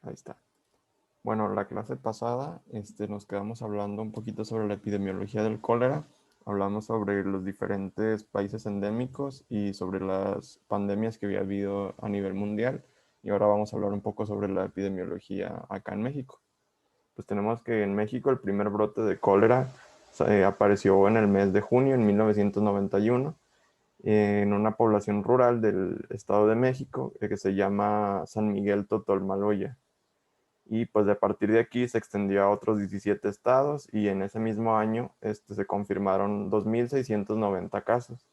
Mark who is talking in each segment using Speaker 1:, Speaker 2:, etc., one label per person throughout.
Speaker 1: Ahí está. Bueno, la clase pasada nos quedamos hablando un poquito sobre la epidemiología del cólera. Hablamos sobre los diferentes países endémicos y sobre las pandemias que había habido a nivel mundial. Y ahora vamos a hablar un poco sobre la epidemiología acá en México. Pues tenemos que en México el primer brote de cólera apareció en el mes de junio en 1991 en una población rural del Estado de México que se llama San Miguel Totolmaloya. Y pues a partir de aquí se extendió a otros 17 estados y en ese mismo año se confirmaron 2.690 casos,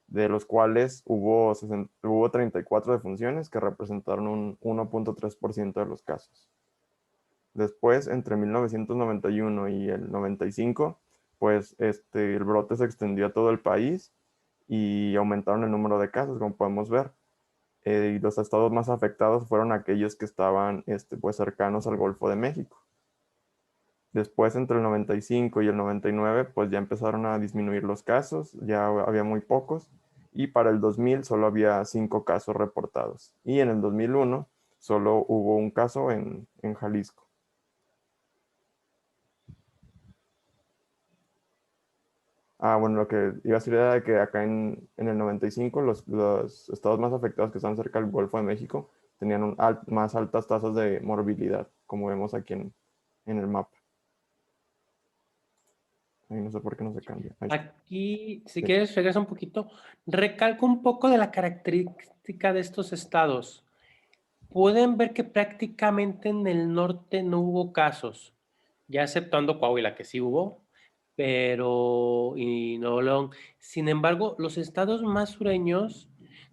Speaker 1: de los cuales hubo 34 defunciones que representaron un 1.3% de los casos. Después, entre 1991 y el 95, pues el brote se extendió a todo el país y aumentaron el número de casos, como podemos ver. Y los estados más afectados fueron aquellos que estaban pues cercanos al Golfo de México. Después, entre el 95 y el 99, pues ya empezaron a disminuir los casos, ya había muy pocos, y para el 2000 solo había 5 casos reportados. Y en el 2001 solo hubo un caso en Jalisco. Bueno, lo que iba a decir era que acá en el 95 los estados más afectados que están cerca del Golfo de México tenían más altas tasas de morbilidad, como vemos aquí en el mapa. Ahí no sé por qué no se cambia. Ahí está.
Speaker 2: Aquí, si
Speaker 1: Sí.
Speaker 2: quieres, regresa un poquito. Recalco un poco de la característica de estos estados. Pueden ver que prácticamente en el norte no hubo casos, ya aceptando Coahuila, que sí hubo, pero y Nuevo León. Sin embargo, los estados más sureños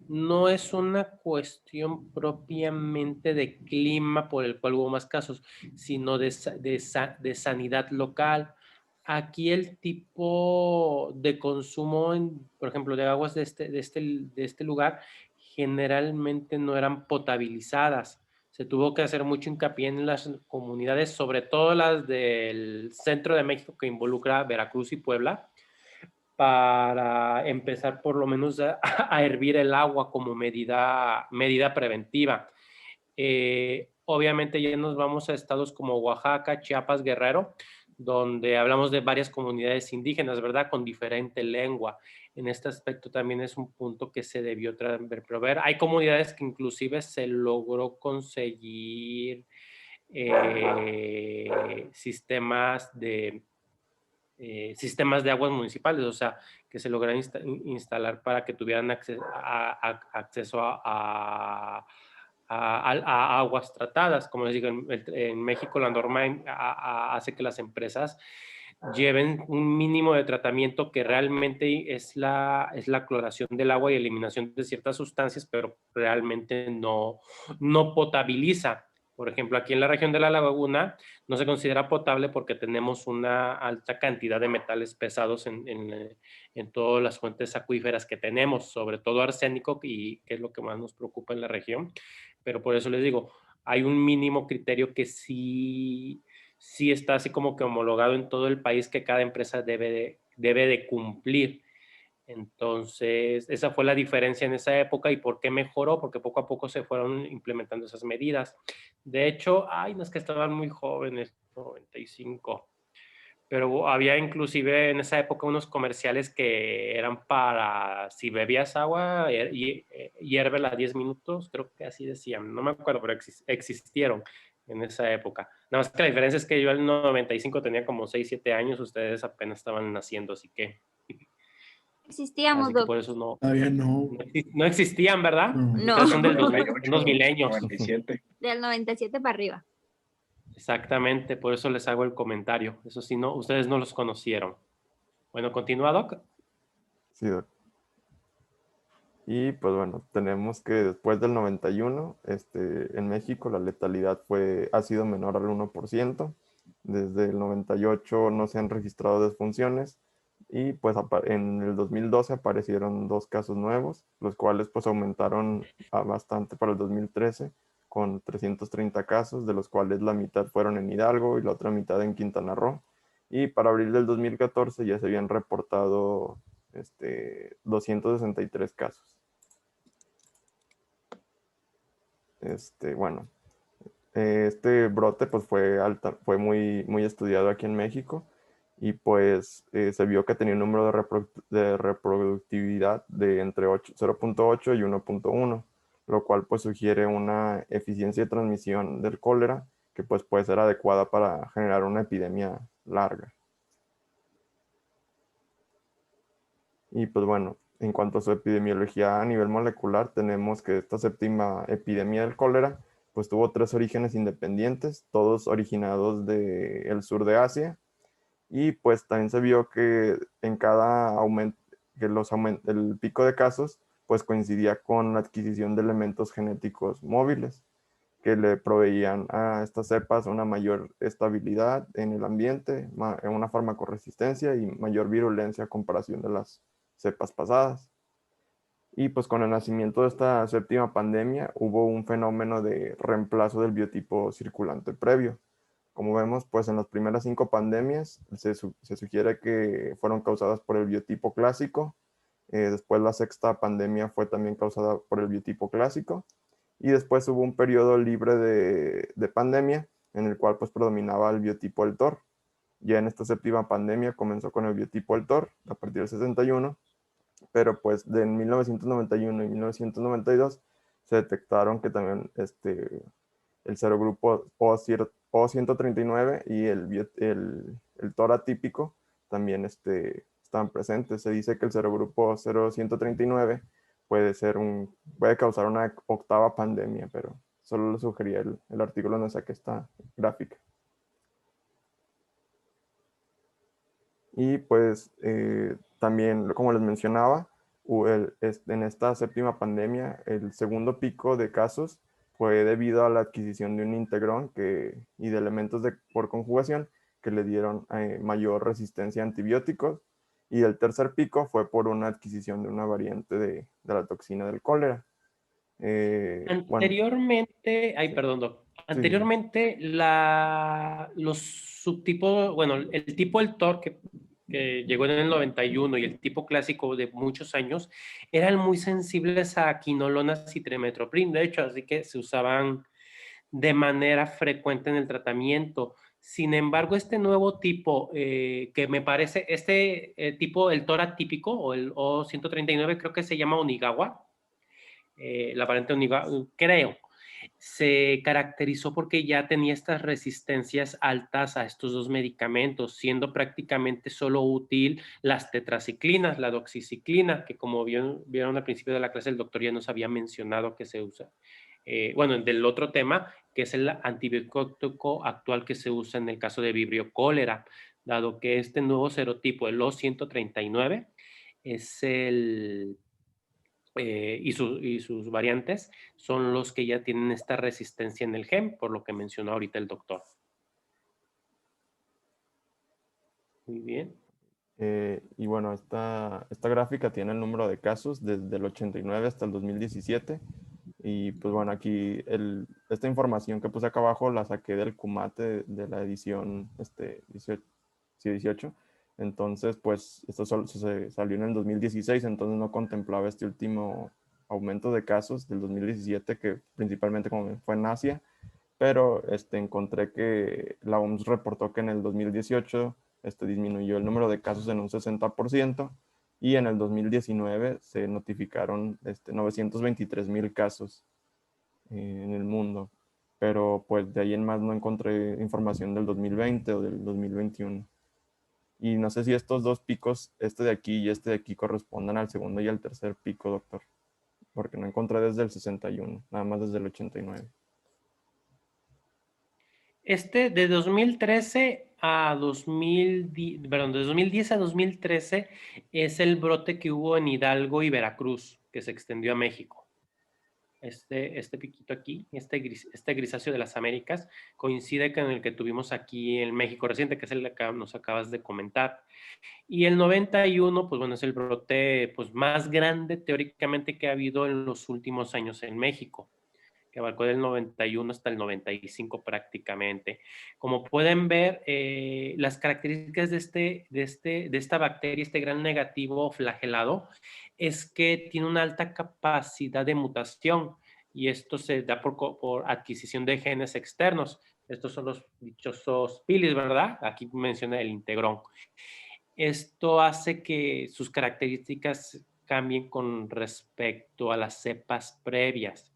Speaker 2: no es una cuestión propiamente de clima por el cual hubo más casos, sino de sanidad local. Aquí el tipo de consumo, por ejemplo, de aguas de este lugar, generalmente no eran potabilizadas. Se tuvo que hacer mucho hincapié en las comunidades, sobre todo las del centro de México que involucra Veracruz y Puebla, para empezar por lo menos a hervir el agua como medida preventiva. Obviamente ya nos vamos a estados como Oaxaca, Chiapas, Guerrero, donde hablamos de varias comunidades indígenas, ¿verdad? Con diferente lengua. En este aspecto también es un punto que se debió proveer. Hay comunidades que inclusive se logró conseguir sistemas de aguas municipales, o sea, que se lograran instalar para que tuvieran acceso a aguas tratadas. Como les digo, en México la norma hace que las empresas lleven un mínimo de tratamiento que realmente es la cloración del agua y eliminación de ciertas sustancias, pero realmente no potabiliza. Por ejemplo, aquí en la región de la Laguna no se considera potable porque tenemos una alta cantidad de metales pesados en todas las fuentes acuíferas que tenemos, sobre todo arsénico, y que es lo que más nos preocupa en la región. Pero por eso les digo, hay un mínimo criterio que sí está así como que homologado en todo el país, que cada empresa debe de cumplir. Entonces, esa fue la diferencia en esa época. ¿Y por qué mejoró? Porque poco a poco se fueron implementando esas medidas. De hecho, no es que estaban muy jóvenes, 95, pero había inclusive en esa época unos comerciales que eran para si bebías agua, hiérvela 10 minutos, creo que así decían, no me acuerdo, pero existieron en esa época. Nada más que la diferencia es que yo en el 95 tenía como 6, 7 años, ustedes apenas estaban naciendo, así que
Speaker 3: Existíamos, Doc.
Speaker 2: por eso
Speaker 4: Todavía no.
Speaker 2: no existían, ¿verdad?
Speaker 4: No.
Speaker 3: No,
Speaker 2: Ustedes son del 2000,
Speaker 5: 98,
Speaker 2: unos milenios.
Speaker 5: 97.
Speaker 3: del 97 para arriba.
Speaker 2: Exactamente, por eso les hago el comentario. Eso sí, no, ustedes no los conocieron. Bueno, continúa, Doc.
Speaker 1: Sí, Doc. Y pues bueno, tenemos que después del 91, en México la letalidad ha sido menor al 1%. Desde el 98 no se han registrado defunciones y pues en el 2012 aparecieron 2 casos nuevos, los cuales pues aumentaron bastante para el 2013 con 330 casos, de los cuales la mitad fueron en Hidalgo y la otra mitad en Quintana Roo. Y para abril del 2014 ya se habían reportado 263 casos. Bueno, Este brote pues fue muy estudiado aquí en México y pues se vio que tenía un número de reproductividad de entre 0.8 y 1.1, lo cual pues sugiere una eficiencia de transmisión del cólera que pues puede ser adecuada para generar una epidemia larga. Y pues bueno, en cuanto a su epidemiología a nivel molecular, tenemos que esta séptima epidemia del cólera pues tuvo 3 orígenes independientes, todos originados del sur de Asia, y pues también se vio que en cada aumento, el pico de casos pues coincidía con la adquisición de elementos genéticos móviles que le proveían a estas cepas una mayor estabilidad en el ambiente, una farmacoresistencia y mayor virulencia a comparación de las cepas pasadas. Y pues con el nacimiento de esta séptima pandemia hubo un fenómeno de reemplazo del biotipo circulante previo. Como vemos, pues en las primeras 5 pandemias se sugiere que fueron causadas por el biotipo clásico. Después la sexta pandemia fue también causada por el biotipo clásico. Y después hubo un periodo libre de pandemia en el cual pues predominaba el biotipo del TOR. Ya en esta séptima pandemia comenzó con el biotipo del TOR a partir del 61, pero pues de 1991 y 1992 se detectaron que también el serogrupo O139 y el TOR atípico también están presentes. Se dice que el serogrupo 0139 puede causar una octava pandemia, pero solo lo sugería el artículo donde saqué esta gráfica. Y pues también, como les mencionaba, en esta séptima pandemia, el segundo pico de casos fue debido a la adquisición de un integrón y de elementos por conjugación que le dieron mayor resistencia a antibióticos. Y el tercer pico fue por una adquisición de una variante de la toxina del cólera.
Speaker 2: Anteriormente,
Speaker 1: sí.
Speaker 2: perdón, Doc.
Speaker 1: Sí.
Speaker 2: Anteriormente, los subtipos, bueno, el tipo del TOR que llegó en el 91 y el tipo clásico de muchos años, eran muy sensibles a quinolonas y trimetoprim, de hecho, así que se usaban de manera frecuente en el tratamiento. Sin embargo, este nuevo tipo, que me parece, tipo, el TOR atípico o el O139, creo que se llama Onigawa, la variante Onigawa, creo, se caracterizó porque ya tenía estas resistencias altas a estos dos medicamentos, siendo prácticamente solo útil las tetraciclinas, la doxiciclina, que como vieron al principio de la clase, el doctor ya nos había mencionado que se usa. Bueno, del otro tema, que es el antibiótico actual que se usa en el caso de Vibrio cólera, dado que este nuevo serotipo, el O139, es y sus variantes son los que ya tienen esta resistencia en el gen, por lo que mencionó ahorita el doctor. Muy bien.
Speaker 1: Y bueno, esta gráfica tiene el número de casos desde el 89 hasta el 2017. Y pues bueno, aquí esta información que puse acá abajo la saqué del Cumate de la edición 18. Entonces, pues esto solo se salió en el 2016, entonces no contemplaba este último aumento de casos del 2017, que principalmente como fue en Asia, pero encontré que la OMS reportó que en el 2018 disminuyó el número de casos en un 60%, y en el 2019 se notificaron 923,000 casos en el mundo, pero pues de ahí en más no encontré información del 2020 o del 2021. Y no sé si estos dos picos, este de aquí y este de aquí, correspondan al segundo y al tercer pico, doctor, porque no encontré desde el 61, nada más desde el 89.
Speaker 2: De 2013 a 2010, perdón, de 2010 a 2013 es el brote que hubo en Hidalgo y Veracruz, que se extendió a México. Este piquito aquí, este grisáceo de las Américas, coincide con el que tuvimos aquí en México reciente, que es el que nos acabas de comentar. Y el 91, pues bueno, es el brote pues, más grande teóricamente que ha habido en los últimos años en México, que abarcó del 91 hasta el 95 prácticamente. Como pueden ver, las características de esta bacteria, este gran negativo flagelado, es que tiene una alta capacidad de mutación. y esto se da por adquisición de genes externos. Estos son los dichosos pilis, ¿verdad? Aquí menciona el integrón. Esto hace que sus características cambien con respecto a las cepas previas.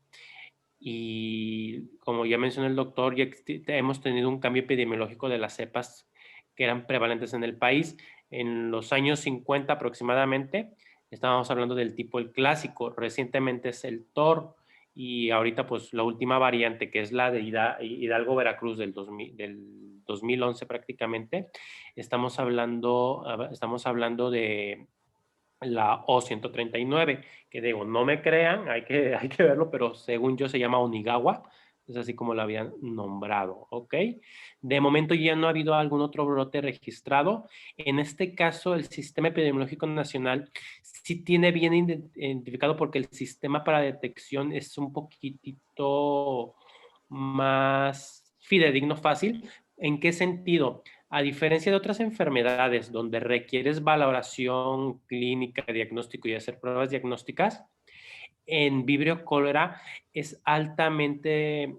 Speaker 2: Y como ya mencionó el doctor, ya hemos tenido un cambio epidemiológico de las cepas que eran prevalentes en el país. En los años 50 aproximadamente, estábamos hablando del tipo el clásico, recientemente es el TOR, y ahorita pues la última variante, que es la de Hidalgo Veracruz del 2011 prácticamente, estamos hablando de la O139, que digo, no me crean, hay que verlo, pero según yo se llama Onigawa, es así como lo habían nombrado, ¿ok? De momento ya no ha habido algún otro brote registrado. En este caso, el Sistema Epidemiológico Nacional sí tiene bien identificado, porque el sistema para detección es un poquitito más fidedigno, fácil. ¿En qué sentido? A diferencia de otras enfermedades donde requieres valoración clínica, diagnóstico y hacer pruebas diagnósticas, en Vibrio cólera es altamente,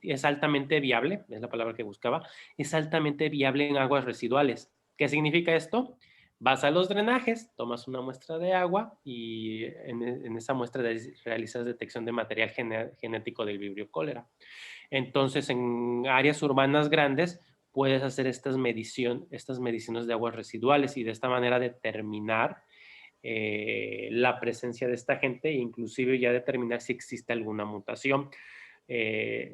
Speaker 2: es altamente viable, es la palabra que buscaba, es altamente viable en aguas residuales. ¿Qué significa esto? Vas a los drenajes, tomas una muestra de agua y en esa muestra realizas detección de material genético del Vibrio cólera. Entonces, en áreas urbanas grandes puedes hacer estas mediciones de aguas residuales y de esta manera determinar la presencia de esta gente e inclusive ya determinar si existe alguna mutación.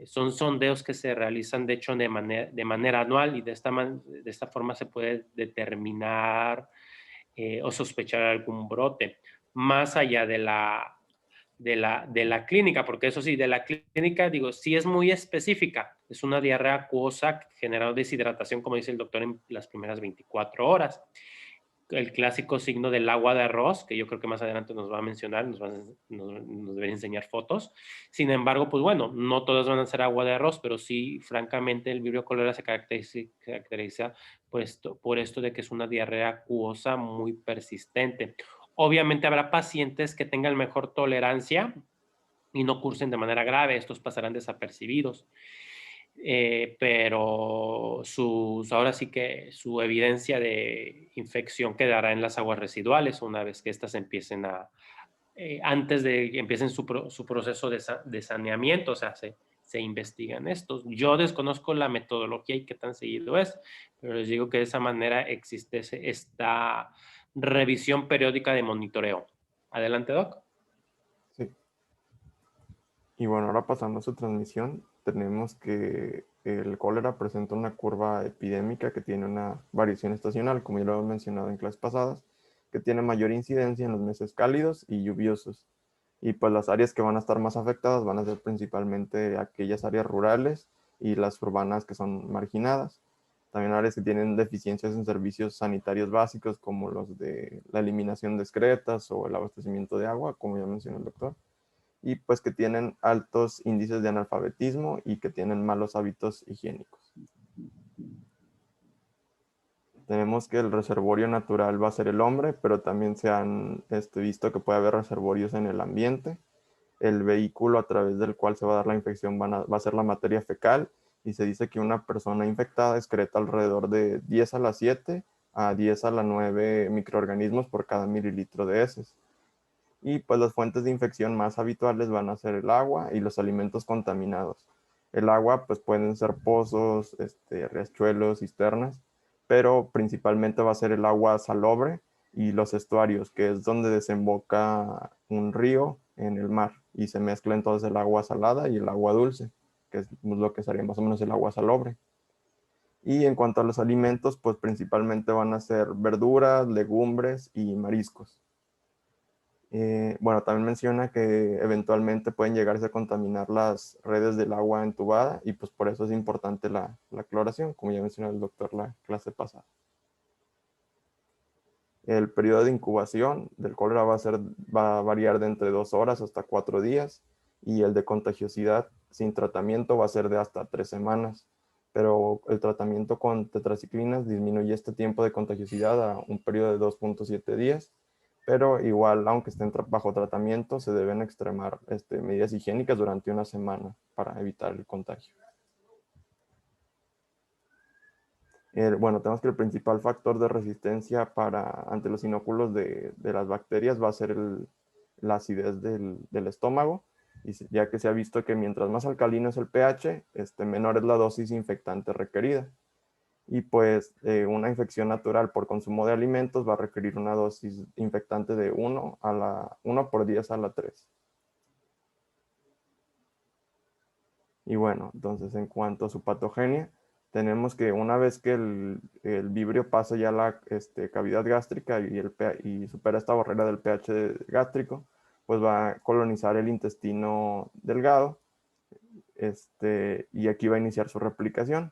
Speaker 2: Son sondeos que se realizan, de hecho, de manera anual, y de esta forma se puede determinar o sospechar algún brote, más allá de la clínica, porque eso sí, de la clínica, digo, sí es muy específica. Es una diarrea acuosa generada deshidratación, como dice el doctor, en las primeras 24 horas. El clásico signo del agua de arroz, que yo creo que más adelante nos va a mencionar, nos debería enseñar fotos. Sin embargo, pues bueno, no todas van a ser agua de arroz, pero sí, francamente, el Vibrio cólera se caracteriza pues, por esto de que es una diarrea acuosa muy persistente. Obviamente habrá pacientes que tengan mejor tolerancia y no cursen de manera grave, estos pasarán desapercibidos. Pero ahora sí que su evidencia de infección quedará en las aguas residuales una vez que éstas empiecen antes de que empiecen su proceso de saneamiento, o sea, se investigan estos. Yo desconozco la metodología y qué tan seguido es, pero les digo que de esa manera existe esta revisión periódica de monitoreo. Adelante, Doc.
Speaker 1: Sí. Y bueno, ahora pasando a su transmisión, tenemos que el cólera presenta una curva epidémica que tiene una variación estacional, como ya lo he mencionado en clases pasadas, que tiene mayor incidencia en los meses cálidos y lluviosos. Y pues las áreas que van a estar más afectadas van a ser principalmente aquellas áreas rurales y las urbanas que son marginadas. También áreas que tienen deficiencias en servicios sanitarios básicos como los de la eliminación de excretas o el abastecimiento de agua, como ya mencionó el doctor. Y pues que tienen altos índices de analfabetismo y que tienen malos hábitos higiénicos. Tenemos que el reservorio natural va a ser el hombre, pero también se han visto que puede haber reservorios en el ambiente. El vehículo a través del cual se va a dar la infección va a ser la materia fecal, y se dice que una persona infectada excreta alrededor de 10 a la 7 a 10 a la 9 microorganismos por cada mililitro de heces. Y pues las fuentes de infección más habituales van a ser el agua y los alimentos contaminados. El agua pues pueden ser pozos, riachuelos, cisternas, pero principalmente va a ser el agua salobre y los estuarios, que es donde desemboca un río en el mar y se mezcla entonces el agua salada y el agua dulce, que es lo que sería más o menos el agua salobre. Y en cuanto a los alimentos, pues principalmente van a ser verduras, legumbres y mariscos. Bueno, también menciona que eventualmente pueden llegarse a contaminar las redes del agua entubada, y pues por eso es importante la cloración, como ya mencionó el doctor la clase pasada. El periodo de incubación del cólera va a variar de entre 2 horas hasta 4 días, y el de contagiosidad sin tratamiento va a ser de hasta 3 semanas, pero el tratamiento con tetraciclinas disminuye este tiempo de contagiosidad a un periodo de 2.7 días, pero igual, aunque estén bajo tratamiento, se deben extremar medidas higiénicas durante una semana para evitar el contagio. Bueno, tenemos que el principal factor de resistencia ante los inóculos de las bacterias va a ser la acidez del estómago, ya que se ha visto que mientras más alcalino es el pH, menor es la dosis infectante requerida. Y pues una infección natural por consumo de alimentos va a requerir una dosis infectante de 1 por 10 a la 3. Y bueno, entonces en cuanto a su patogenia, tenemos que una vez que el vibrio pasa ya la cavidad gástrica y supera esta barrera del pH gástrico, pues va a colonizar el intestino delgado, y aquí va a iniciar su replicación.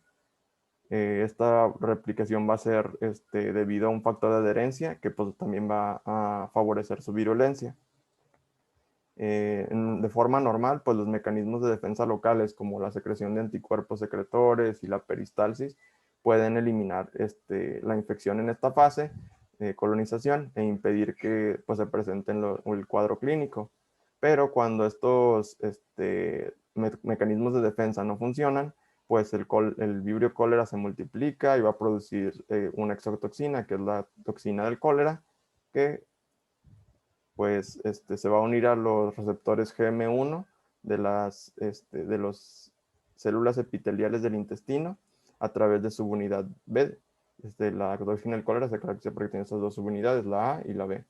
Speaker 1: Esta replicación va a ser debido a un factor de adherencia que pues también va a favorecer su virulencia. De forma normal, pues los mecanismos de defensa locales como la secreción de anticuerpos secretores y la peristalsis pueden eliminar la infección en esta fase de colonización e impedir que pues, se presente el cuadro clínico. Pero cuando estos mecanismos de defensa no funcionan, pues el vibrio cólera se multiplica y va a producir una exotoxina, que es la toxina del cólera, que pues se va a unir a los receptores GM1 de las células epiteliales del intestino a través de subunidad B. La toxina del cólera se caracteriza porque tiene estas dos subunidades, la A y la B.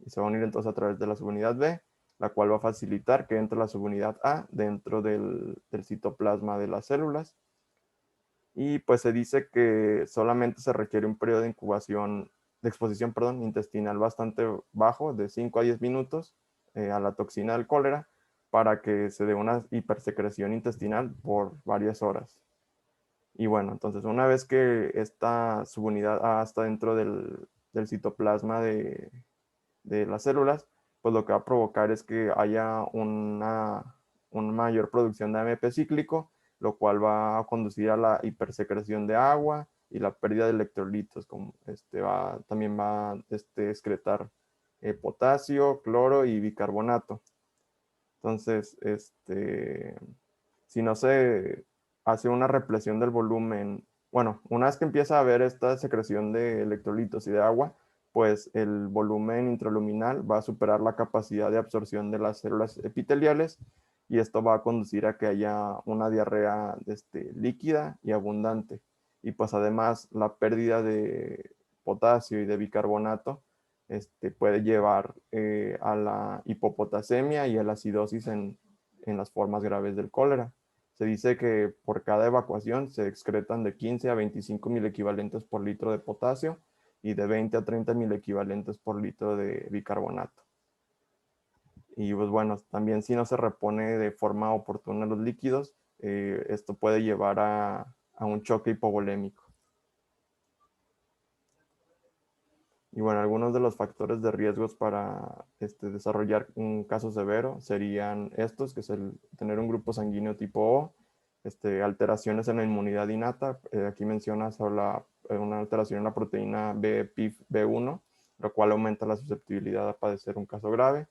Speaker 1: Y se va a unir entonces a través de la subunidad B, la cual va a facilitar que entre la subunidad A dentro del citoplasma de las células. Y pues se dice que solamente se requiere un periodo de incubación de exposición, intestinal bastante bajo, de 5 a 10 minutos, a la toxina del cólera, para que se dé una hipersecreción intestinal por varias horas. Y bueno, entonces una vez que esta subunidad A está dentro del citoplasma de las células, pues lo que va a provocar es que haya una mayor producción de AMP cíclico, lo cual va a conducir a la hipersecreción de agua y la pérdida de electrolitos, como también va a excretar potasio, cloro y bicarbonato. Entonces, si no se hace una represión del volumen, bueno, una vez que empieza a haber esta secreción de electrolitos y de agua, pues el volumen intraluminal va a superar la capacidad de absorción de las células epiteliales y esto va a conducir a que haya una diarrea líquida y abundante. Y pues además la pérdida de potasio y de bicarbonato puede llevar a la hipopotasemia y a la acidosis en las formas graves del cólera. Se dice que por cada evacuación se excretan de 15 a 25 mil equivalentes por litro de potasio y de 20 a 30 mil equivalentes por litro de bicarbonato. Y pues bueno, también si no se repone de forma oportuna los líquidos, esto puede llevar a un choque hipovolémico. Y bueno, algunos de los factores de riesgos para desarrollar un caso severo serían estos, que es tener un grupo sanguíneo tipo O, alteraciones en la inmunidad innata. Aquí menciona sobre una alteración en la proteína BPIF-B1, lo cual aumenta la susceptibilidad a padecer un caso grave.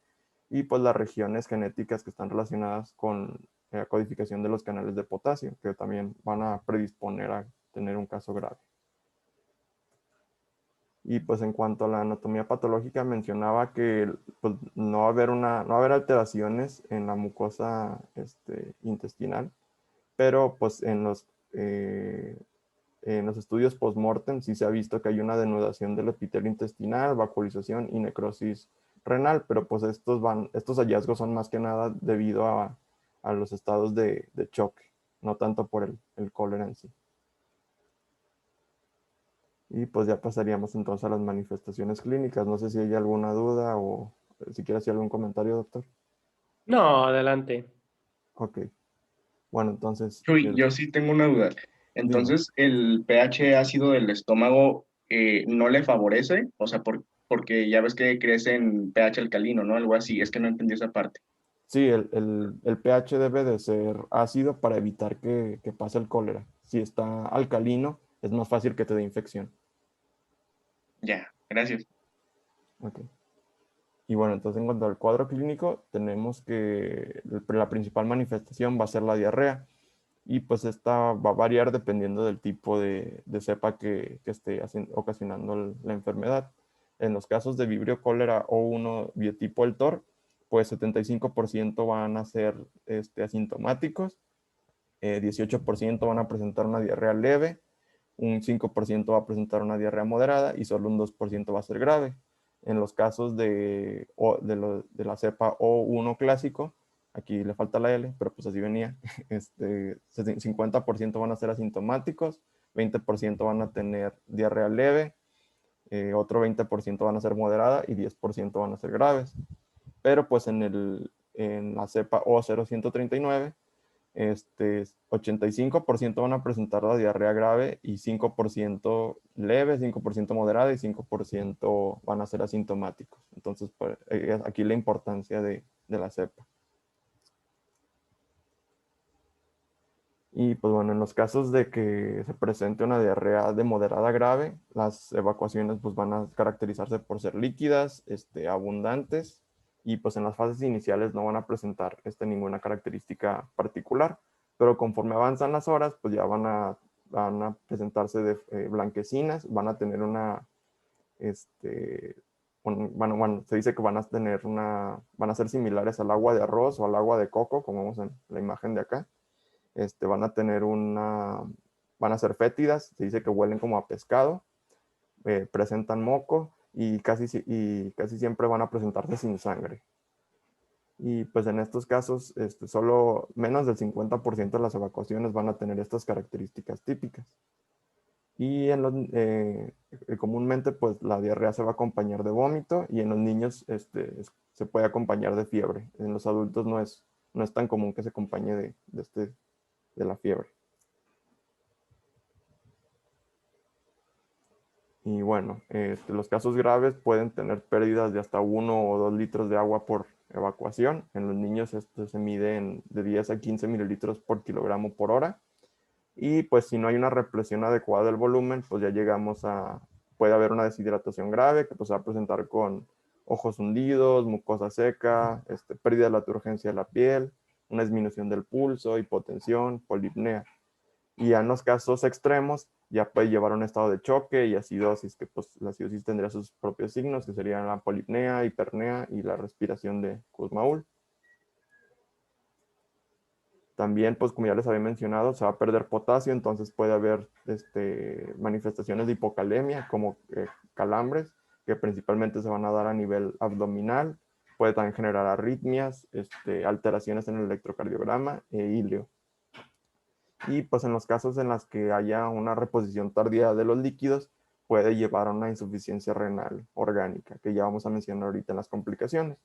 Speaker 1: Y pues las regiones genéticas que están relacionadas con la codificación de los canales de potasio, que también van a predisponer a tener un caso grave. Y pues en cuanto a la anatomía patológica, mencionaba que pues, no va a haber alteraciones en la mucosa intestinal, pero pues en los estudios post-mortem sí se ha visto que hay una denudación del epitelio intestinal, vacuolización y necrosis renal, pero pues estos hallazgos son más que nada debido a los estados de choque, no tanto por el cólera en sí. Y pues ya pasaríamos entonces a las manifestaciones clínicas. No sé si hay alguna duda o si quiere hacer algún comentario, doctor.
Speaker 2: No, adelante.
Speaker 1: Ok. Bueno, entonces...
Speaker 4: Chuy, yo sí tengo una duda. Entonces, ¿el pH ácido del estómago no le favorece? O sea, porque ya ves que crece en pH alcalino, ¿no? Algo así. Es que no entendí esa parte.
Speaker 1: Sí, el pH debe de ser ácido para evitar que pase el cólera. Si está alcalino, es más fácil que te dé infección.
Speaker 4: Ya, gracias.
Speaker 1: Ok. Y bueno, entonces en cuanto al cuadro clínico, tenemos que la principal manifestación va a ser la diarrea. Y pues esta va a variar dependiendo del tipo de cepa que esté ocasionando la enfermedad. En los casos de Vibrio cólera O1 biotipo el TOR, pues 75% van a ser asintomáticos, 18% van a presentar una diarrea leve, un 5% va a presentar una diarrea moderada y solo un 2% va a ser grave. En los casos de la cepa O1 clásico, aquí le falta la L, pero pues así venía, 50% van a ser asintomáticos, 20% van a tener diarrea leve, otro 20% van a ser moderada y 10% van a ser graves. Pero pues en la cepa O0139, 85% van a presentar la diarrea grave y 5% leve, 5% moderada y 5% van a ser asintomáticos. Entonces, pues, aquí la importancia de la cepa. Y pues bueno, en los casos de que se presente una diarrea de moderada a grave, las evacuaciones pues van a caracterizarse por ser líquidas, abundantes, y pues en las fases iniciales no van a presentar ninguna característica particular, pero conforme avanzan las horas, pues ya van a presentarse de blanquecinas, van a tener bueno, se dice que van a tener van a ser similares al agua de arroz o al agua de coco, como vemos en la imagen de acá. Van a tener van a ser fétidas, se dice que huelen como a pescado, presentan moco y casi siempre van a presentarse sin sangre. Y pues en estos casos, solo menos del 50% de las evacuaciones van a tener estas características típicas. Y comúnmente pues la diarrea se va a acompañar de vómito y en los niños se puede acompañar de fiebre. En los adultos no es tan común que se acompañe de la fiebre. Y bueno, los casos graves pueden tener pérdidas de hasta 1 o 2 litros de agua por evacuación. En los niños esto se mide de 10 a 15 mililitros por kilogramo por hora. Y pues si no hay una represión adecuada del volumen, pues ya puede haber una deshidratación grave que pues va a presentar con ojos hundidos, mucosa seca, pérdida de la turgencia de la piel, una disminución del pulso, hipotensión, polipnea. Y ya en los casos extremos ya puede llevar a un estado de choque y acidosis, que pues la acidosis tendría sus propios signos, que serían la polipnea, hipernea y la respiración de Kussmaul. También, pues como ya les había mencionado, se va a perder potasio, entonces puede haber manifestaciones de hipocalemia, como calambres, que principalmente se van a dar a nivel abdominal. Puede también generar arritmias, alteraciones en el electrocardiograma e ilio. Y pues en los casos en los que haya una reposición tardía de los líquidos, puede llevar a una insuficiencia renal orgánica, que ya vamos a mencionar ahorita en las complicaciones.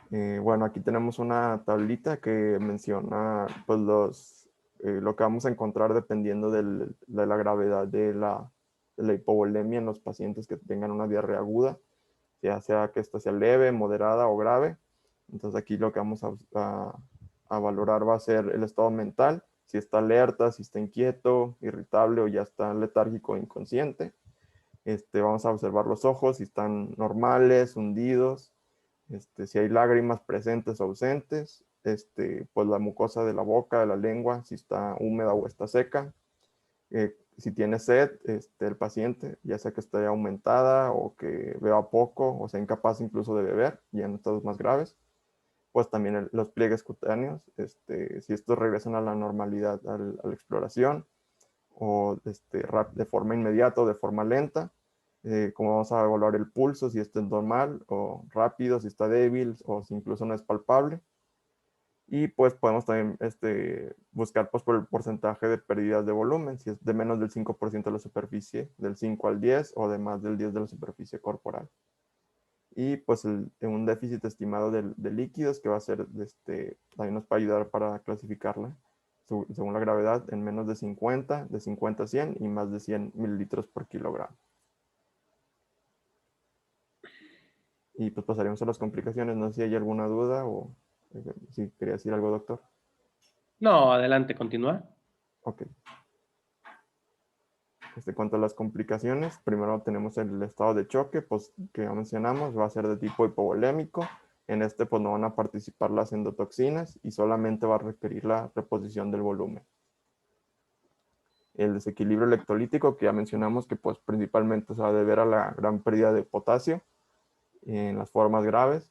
Speaker 1: Bueno, aquí tenemos una tablita que menciona pues lo que vamos a encontrar dependiendo de la gravedad de la hipovolemia en los pacientes que tengan una diarrea aguda, ya sea que esta sea leve, moderada o grave. Entonces aquí lo que vamos a valorar va a ser el estado mental, si está alerta, si está inquieto, irritable o ya está letárgico o inconsciente. Vamos a observar los ojos, si están normales, hundidos, si hay lágrimas presentes o ausentes, pues la mucosa de la boca, de la lengua, si está húmeda o está seca, si tiene sed, el paciente, ya sea que esté aumentada o que beba poco o sea incapaz incluso de beber, ya en estados más graves, pues también los pliegues cutáneos, si estos regresan a la normalidad a la exploración o de forma inmediata o de forma lenta, como vamos a evaluar el pulso, si está normal o rápido, si está débil o si incluso no es palpable. Y pues podemos también buscar pues, por el porcentaje de pérdidas de volumen, si es de menos del 5% de la superficie, del 5 al 10 o de más del 10 de la superficie corporal. Y pues un déficit estimado de líquidos que va a ser, también nos va a ayudar para clasificarla según la gravedad en menos de 50 a 100 y más de 100 mililitros por kilogramo. Y pues pasaremos a las complicaciones. No sé si hay alguna duda o si quería decir algo, doctor.
Speaker 2: No, adelante, continúa.
Speaker 1: Ok. En cuanto a las complicaciones, primero tenemos el estado de choque, pues que ya mencionamos, va a ser de tipo hipovolémico. En este pues no van a participar las endotoxinas y solamente va a requerir la reposición del volumen. El desequilibrio electrolítico, que ya mencionamos que pues principalmente se va a deber a la gran pérdida de potasio en las formas graves.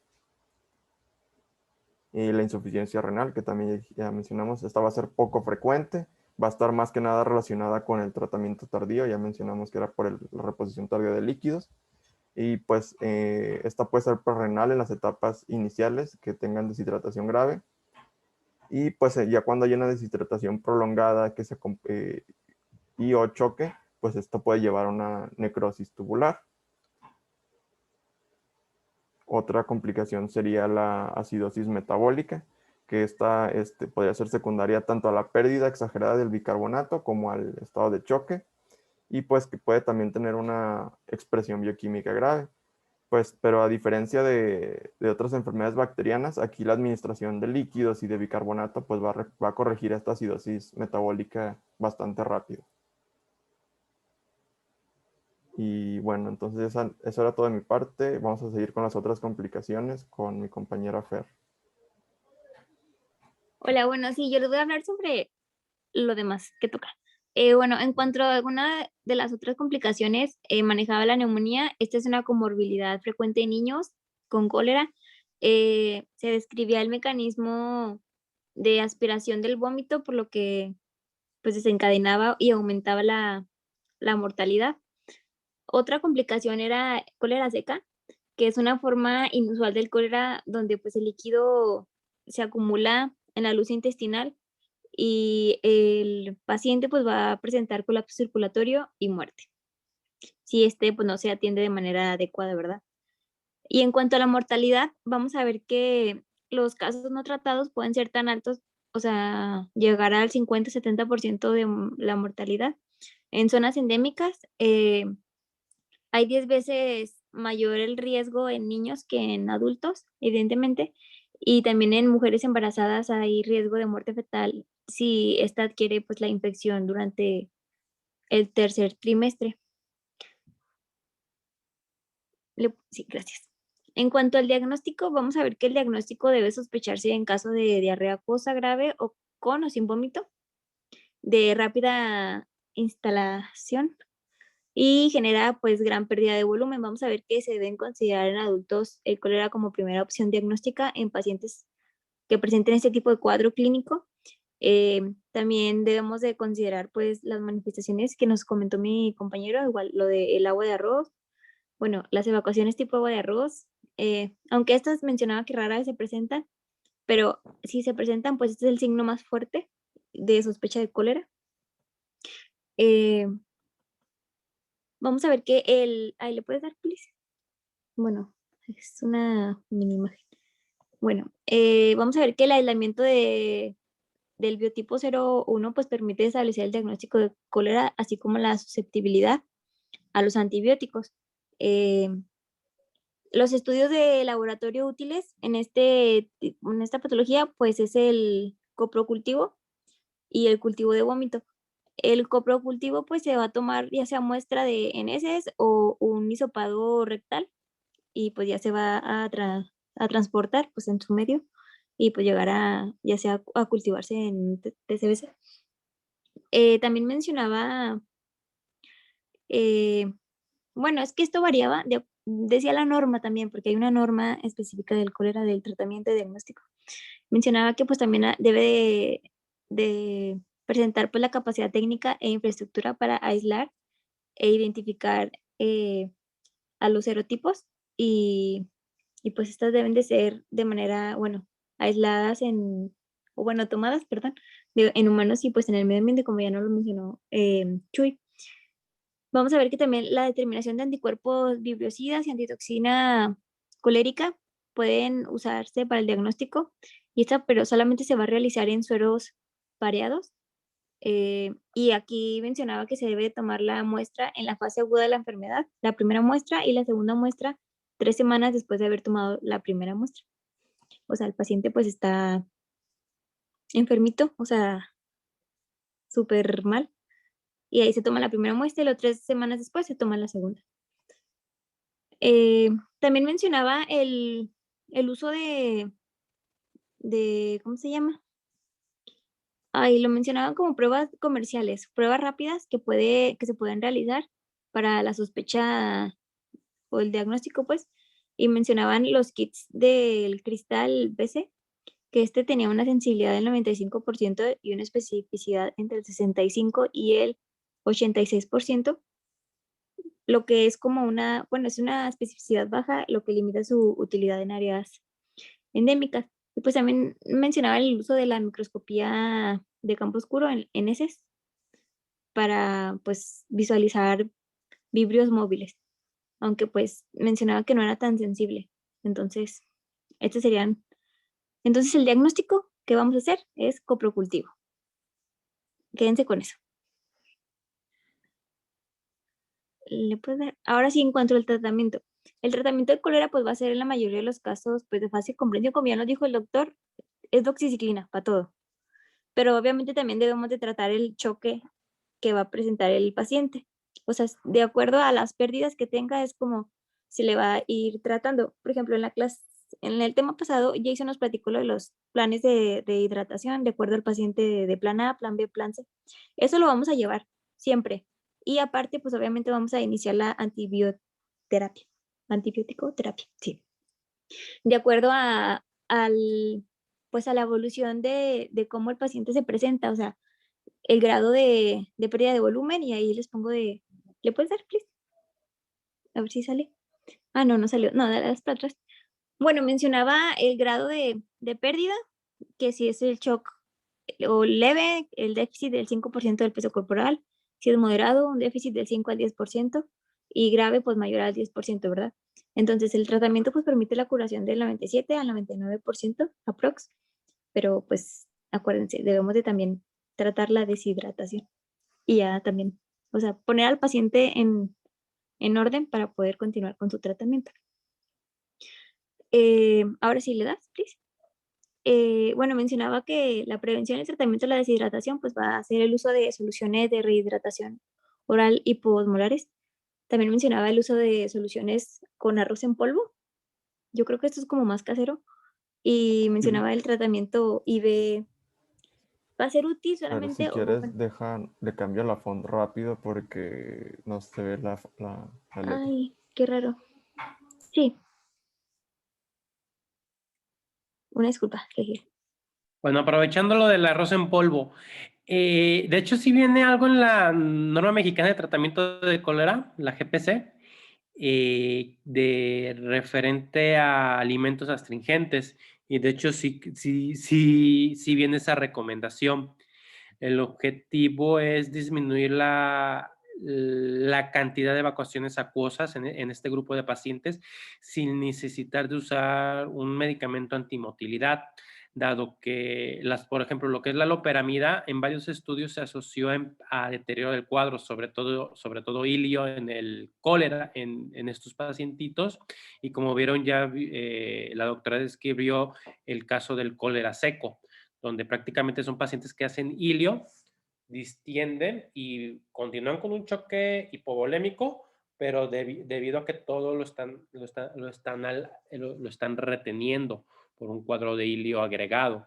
Speaker 1: Y la insuficiencia renal, que también ya mencionamos, esta va a ser poco frecuente, va a estar más que nada relacionada con el tratamiento tardío, ya mencionamos que era por la reposición tardía de líquidos, y pues esta puede ser prerrenal en las etapas iniciales que tengan deshidratación grave, y pues ya cuando hay una deshidratación prolongada que y o choque, pues esto puede llevar a una necrosis tubular. Otra complicación sería la acidosis metabólica, que esta podría ser secundaria tanto a la pérdida exagerada del bicarbonato como al estado de choque, y pues que puede también tener una expresión bioquímica grave. Pues, pero a diferencia de otras enfermedades bacterianas, aquí la administración de líquidos y de bicarbonato pues va a corregir esta acidosis metabólica bastante rápido. Y bueno, entonces eso era todo de mi parte. Vamos a seguir con las otras complicaciones con mi compañera Fer.
Speaker 3: Hola, bueno, sí, yo les voy a hablar sobre lo demás que toca. Bueno, en cuanto a alguna de las otras complicaciones, manejaba la neumonía. Esta es una comorbilidad frecuente en niños con cólera. Se describía el mecanismo de aspiración del vómito, por lo que pues desencadenaba y aumentaba la mortalidad. Otra complicación era cólera seca, que es una forma inusual del cólera donde pues el líquido se acumula en la luz intestinal y el paciente pues va a presentar colapso circulatorio y muerte, si este pues no se atiende de manera adecuada, ¿verdad? Y en cuanto a la mortalidad, vamos a ver que los casos no tratados pueden ser tan altos, o sea, llegar al 50-70% de la mortalidad. En zonas endémicas, hay 10 veces mayor el riesgo en niños que en adultos, evidentemente, y también en mujeres embarazadas hay riesgo de muerte fetal si ésta adquiere pues la infección durante el tercer trimestre. Sí, gracias. En cuanto al diagnóstico, vamos a ver que el diagnóstico debe sospecharse en caso de diarrea acuosa grave o con o sin vómito, de rápida instalación y genera pues gran pérdida de volumen. Vamos a ver que se deben considerar en adultos el cólera como primera opción diagnóstica en pacientes que presenten este tipo de cuadro clínico. También debemos de considerar pues las manifestaciones que nos comentó mi compañero, igual lo del agua de arroz, bueno, las evacuaciones tipo agua de arroz, aunque estas mencionaba que rara vez se presentan, pero si se presentan, pues este es el signo más fuerte de sospecha de cólera. Vamos a ver que ahí le puedes dar, please. Bueno, es una mini imagen. Bueno, vamos a ver que el aislamiento del biotipo 01 pues permite establecer el diagnóstico de cólera, así como la susceptibilidad a los antibióticos. Los estudios de laboratorio útiles en esta patología pues es el coprocultivo y el cultivo de vómito. El coprocultivo pues se va a tomar ya sea muestra de heces o un hisopado rectal y pues ya se va a transportar pues en su medio y pues llegar a ya sea a cultivarse en TCBC. También mencionaba, bueno, es que esto variaba, decía la norma también, porque hay una norma específica del cólera del tratamiento y diagnóstico. Mencionaba que pues también debe de presentar pues la capacidad técnica e infraestructura para aislar e identificar a los serotipos y pues estas deben de ser de manera, bueno, aisladas o bueno, tomadas, perdón, en humanos y pues en el medio ambiente, como ya no lo mencionó Chuy. Vamos a ver que también la determinación de anticuerpos bibliocidas y antitoxina colérica pueden usarse para el diagnóstico, y esta pero solamente se va a realizar en sueros pareados. Y aquí mencionaba que se debe tomar la muestra en la fase aguda de la enfermedad, la primera muestra y la segunda muestra 3 semanas después de haber tomado la primera muestra. O sea, el paciente pues está enfermito, o sea, súper mal. y ahí se toma la primera muestra y luego 3 semanas después se toma la segunda. También mencionaba el uso de, ¿cómo se llama? Ahí lo mencionaban como pruebas comerciales, pruebas rápidas que se pueden realizar para la sospecha o el diagnóstico, pues, y mencionaban los kits del cristal BC, que este tenía una sensibilidad del 95% y una especificidad entre el 65 y el 86%, lo que es como bueno, es una especificidad baja, lo que limita su utilidad en áreas endémicas. Y pues también mencionaba el uso de la microscopía de campo oscuro en heces para pues visualizar vibrios móviles, aunque pues mencionaba que no era tan sensible. Entonces, estos serían, entonces el diagnóstico que vamos a hacer es coprocultivo. Quédense con eso. ¿Le puedes dar? Ahora sí, en cuanto al tratamiento. El tratamiento de cólera pues va a ser en la mayoría de los casos pues de fácil comprensión, como ya nos dijo el doctor, es doxiciclina para todo. Pero obviamente también debemos de tratar el choque que va a presentar el paciente. O sea, de acuerdo a las pérdidas que tenga, es como se le va a ir tratando. Por ejemplo, en la clase, en el tema pasado, Jason nos platicó lo de los planes de hidratación de acuerdo al paciente de plan A, plan B, plan C. Eso lo vamos a llevar siempre. Y aparte, pues obviamente vamos a iniciar la antibioterapia. Antibiótico terapia, sí. De acuerdo pues a la evolución de cómo el paciente se presenta, o sea, el grado de pérdida de volumen y ahí les pongo ¿le puedes dar, please? A ver si sale. Ah, no, no salió. No, dale para atrás. Bueno, mencionaba el grado de pérdida, que si es el shock o leve, el déficit del 5% del peso corporal, si es moderado, un déficit del 5 al 10%, y grave, pues mayor al 10%, ¿verdad? Entonces, el tratamiento pues permite la curación del 97 al 99% aprox, pero pues acuérdense, debemos de también tratar la deshidratación y ya también, o sea, poner al paciente en orden para poder continuar con su tratamiento. Ahora sí, ¿le das, please? Bueno, mencionaba que la prevención y el tratamiento de la deshidratación pues va a ser el uso de soluciones de rehidratación oral hiposmolares. También mencionaba el uso de soluciones con arroz en polvo. Yo creo que esto es como más casero. Y mencionaba el tratamiento IV. ¿Va a ser útil
Speaker 1: Pero si
Speaker 3: solamente o...?
Speaker 1: quieres, le cambio la font rápido porque no se ve la letra.
Speaker 3: Ay, qué raro. Sí, una disculpa. Jeje.
Speaker 2: Bueno, aprovechando lo del arroz en polvo, de hecho sí viene algo en la norma mexicana de tratamiento de cólera, la GPC, de referente a alimentos astringentes, y de hecho sí viene esa recomendación. El objetivo es disminuir la cantidad de evacuaciones acuosas en este grupo de pacientes sin necesitar de usar un medicamento antimotilidad, dado que, por ejemplo, lo que es la loperamida, en varios estudios se asoció a deterioro del cuadro, sobre todo ilio en el cólera en estos pacientitos, y como vieron ya la doctora describió el caso del cólera seco, donde prácticamente son pacientes que hacen ilio, distienden y continúan con un choque hipovolémico, pero debido a que todo lo están reteniendo por un cuadro de ilio agregado.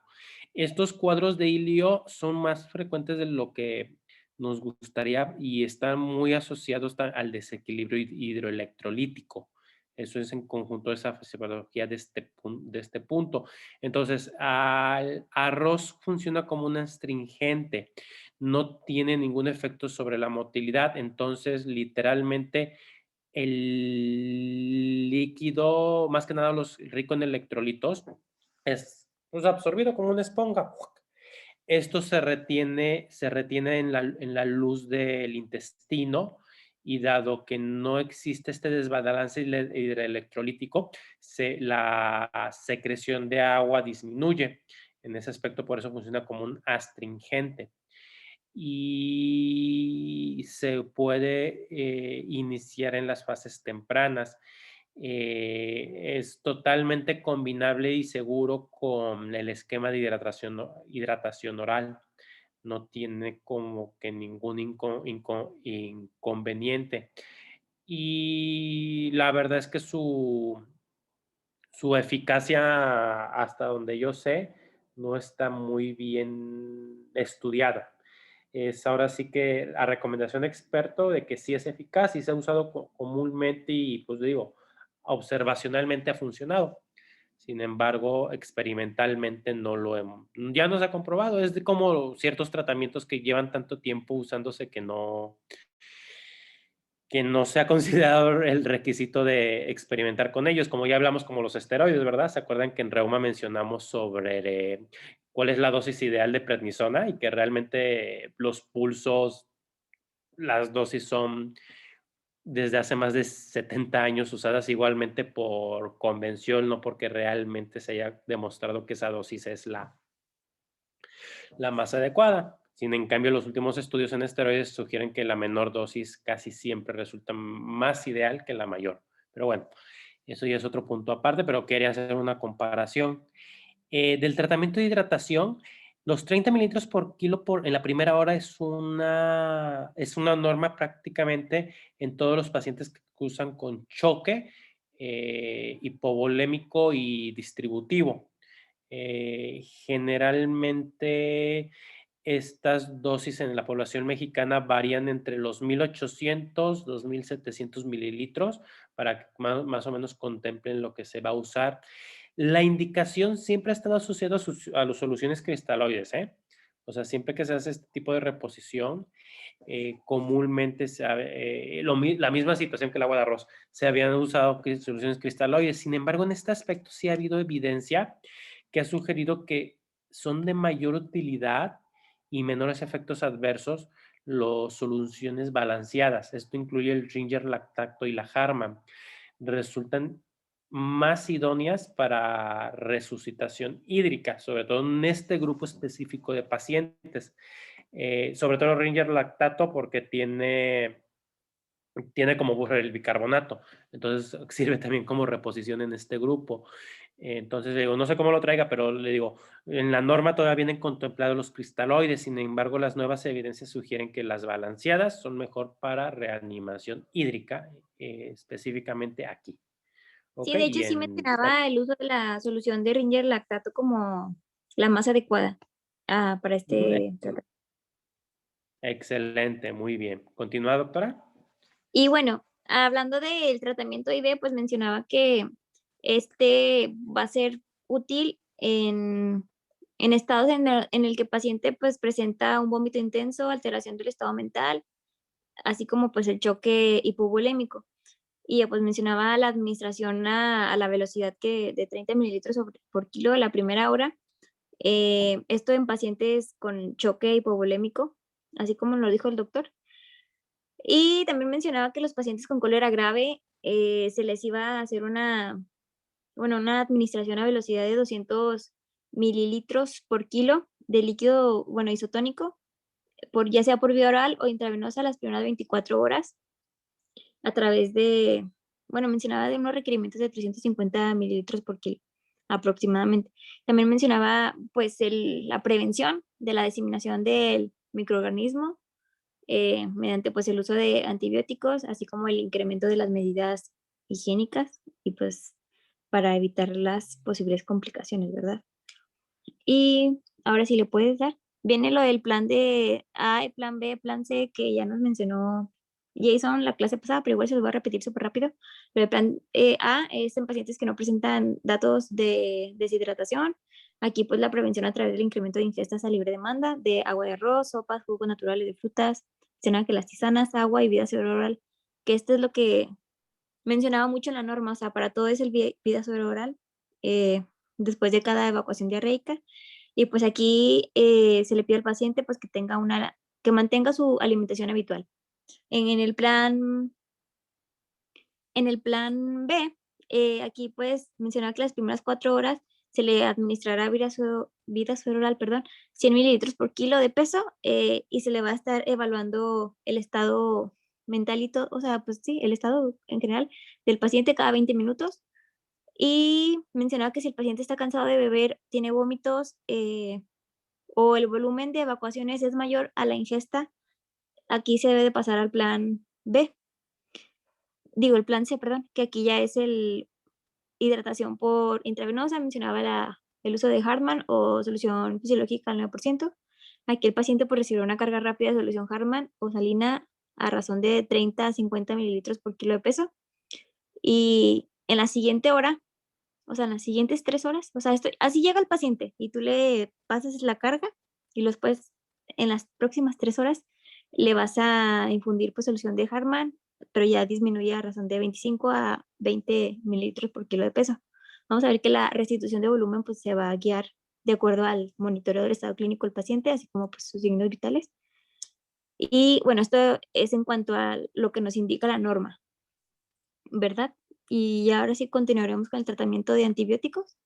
Speaker 2: Estos cuadros de ilio son más frecuentes de lo que nos gustaría y están muy asociados al desequilibrio hidroelectrolítico. Eso es en conjunto de esa fisiopatología de este punto. Entonces, el arroz funciona como un astringente, no tiene ningún efecto sobre la motilidad, entonces literalmente el líquido, más que nada rico en electrolitos, es pues, absorbido como una esponja. Esto se retiene en la luz del intestino, y dado que no existe este desbalance hidroelectrolítico, la secreción de agua disminuye. En ese aspecto, por eso funciona como un astringente. Y se puede iniciar en las fases tempranas. Es totalmente combinable y seguro con el esquema de hidratación oral. no tiene como que ningún inconveniente. Y la verdad es que su eficacia, hasta donde yo sé, no está muy bien estudiada. Es ahora sí que a recomendación de experto de que sí es eficaz y se ha usado comúnmente y, pues digo, observacionalmente ha funcionado. Sin embargo, experimentalmente no lo hemos, ya no se ha comprobado. Es como ciertos tratamientos que llevan tanto tiempo usándose que no se ha considerado el requisito de experimentar con ellos, como ya hablamos como los esteroides, ¿verdad? ¿Se acuerdan que en Reuma mencionamos sobre cuál es la dosis ideal de prednisona y que realmente los pulsos, las dosis son desde hace más de 70 años usadas igualmente por convención, no porque realmente se haya demostrado que esa dosis es la más adecuada? Sin en cambio, los últimos estudios en esteroides sugieren que la menor dosis casi siempre resulta más ideal que la mayor. Pero bueno, eso ya es otro punto aparte, pero quería hacer una comparación. Del tratamiento de hidratación, los 30 mililitros por kilo en la primera hora es una norma prácticamente en todos los pacientes que cursan con choque hipovolémico y distributivo. Generalmente estas dosis en la población mexicana varían entre los 1,800, 2,700 mililitros para que más o menos contemplen lo que se va a usar. La indicación siempre ha estado asociada a las soluciones cristaloides, ¿eh? O sea, siempre que se hace este tipo de reposición, comúnmente la misma situación que el agua de arroz, se habían usado soluciones cristaloides. Sin embargo, en este aspecto sí ha habido evidencia que ha sugerido que son de mayor utilidad y menores efectos adversos las soluciones balanceadas. Esto incluye el Ringer lactato y la Harman. Resultan más idóneas para resucitación hídrica, sobre todo en este grupo específico de pacientes. Sobre todo el Ringer lactato porque tiene como buffer el bicarbonato, entonces sirve también como reposición en este grupo. Entonces, digo, no sé cómo lo traiga, pero le digo, en la norma todavía vienen contemplados los cristaloides, sin embargo, las nuevas evidencias sugieren que las balanceadas son mejor para reanimación hídrica, específicamente aquí.
Speaker 3: Sí,
Speaker 2: ¿Ok?
Speaker 3: de hecho sí mencionaba el uso de la solución de Ringer lactato como la más adecuada para este tratamiento.
Speaker 2: Excelente, muy bien. ¿Continúa, doctora?
Speaker 3: Y bueno, hablando del tratamiento IV, pues mencionaba que este va a ser útil en estados en el que el paciente pues presenta un vómito intenso, alteración del estado mental, así como pues el choque hipovolémico. Y ya pues mencionaba la administración a la velocidad de 30 mililitros por kilo a la primera hora. Esto en pacientes con choque hipovolémico, así como lo dijo el doctor. Y también mencionaba que los pacientes con cólera grave se les iba a hacer una administración a velocidad de 200 mililitros por kilo de líquido, bueno, isotónico, ya sea por vía oral o intravenosa las primeras 24 horas a través mencionaba de unos requerimientos de 350 mililitros por kilo aproximadamente. También mencionaba pues la prevención de la diseminación del microorganismo mediante pues el uso de antibióticos, así como el incremento de las medidas higiénicas y pues para evitar las posibles complicaciones, ¿verdad? Y ahora sí le puedes dar. Viene lo del plan de A, plan B, plan C, que ya nos mencionó Jason la clase pasada, pero igual se lo voy a repetir súper rápido. Lo del plan A es en pacientes que no presentan datos de deshidratación. Aquí pues la prevención a través del incremento de ingestas a libre demanda de agua de arroz, sopas, jugos naturales de frutas, que las tisanas, agua y vida cerebral, que esto es lo que mencionaba mucho en la norma, o sea, para todo es el vida cerebral después de cada evacuación diarreica. Y pues aquí se le pide al paciente pues que mantenga su alimentación habitual. En el plan B, aquí pues mencionaba que las primeras 4 horas se le administrará vida cerebral, 100 mililitros por kilo de peso y se le va a estar evaluando el estado mentalito, o sea, pues sí, el estado en general del paciente cada 20 minutos. Y mencionaba que si el paciente está cansado de beber, tiene vómitos o el volumen de evacuaciones es mayor a la ingesta, aquí se debe de pasar al plan B. Digo, el plan C, perdón, que aquí ya es el hidratación por intravenosa, mencionaba el uso de Hartmann o solución fisiológica al 9%. Aquí el paciente por recibir una carga rápida de solución Hartmann o salina a razón de 30 a 50 mililitros por kilo de peso. Y en la siguiente hora, o sea, en las siguientes 3 horas, o sea, así llega el paciente y tú le pasas la carga y después en las próximas 3 horas le vas a infundir pues solución de Hartmann, pero ya disminuye a razón de 25 a 20 mililitros por kilo de peso. Vamos a ver que la restitución de volumen pues se va a guiar de acuerdo al monitoreo del estado clínico del paciente, así como pues sus signos vitales. Y bueno, esto es en cuanto a lo que nos indica la norma, ¿verdad? Y ahora sí continuaremos con el tratamiento de antibióticos,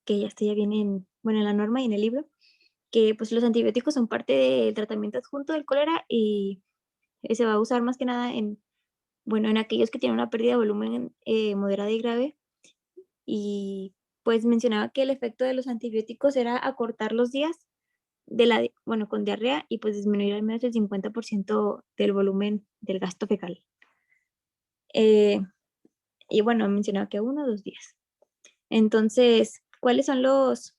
Speaker 3: que ya esto ya viene en la norma y en el libro, que pues los antibióticos son parte del tratamiento adjunto del cólera y se va a usar más que nada en aquellos que tienen una pérdida de volumen moderada y grave. Y pues mencionaba que el efecto de los antibióticos era acortar los días con diarrea y pues disminuir al menos el 50% del volumen del gasto fecal. Y bueno, mencionaba que 1 o 2 días. Entonces, ¿cuáles son las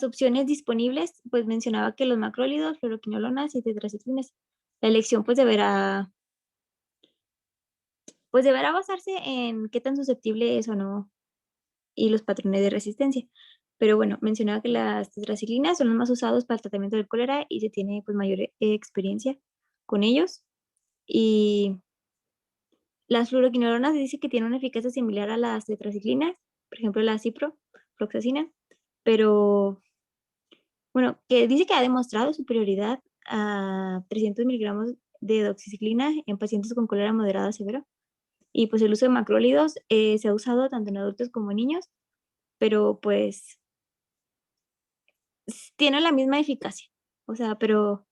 Speaker 3: opciones disponibles? Pues mencionaba que los macrólidos, fluoroquinolonas y tetraciclinas. La elección pues deberá basarse en qué tan susceptible es o no y los patrones de resistencia. Pero bueno, mencionaba que las tetraciclinas son los más usados para el tratamiento del cólera y se tiene pues mayor experiencia con ellos. Y las fluoroquinolonas dice que tienen una eficacia similar a las tetraciclinas, por ejemplo la ciprofloxacina, pero bueno, que dice que ha demostrado superioridad a 300 miligramos de doxiciclina en pacientes con cólera moderada severa. Y pues el uso de macrólidos se ha usado tanto en adultos como en niños, pero pues tiene la misma eficacia. O sea, pero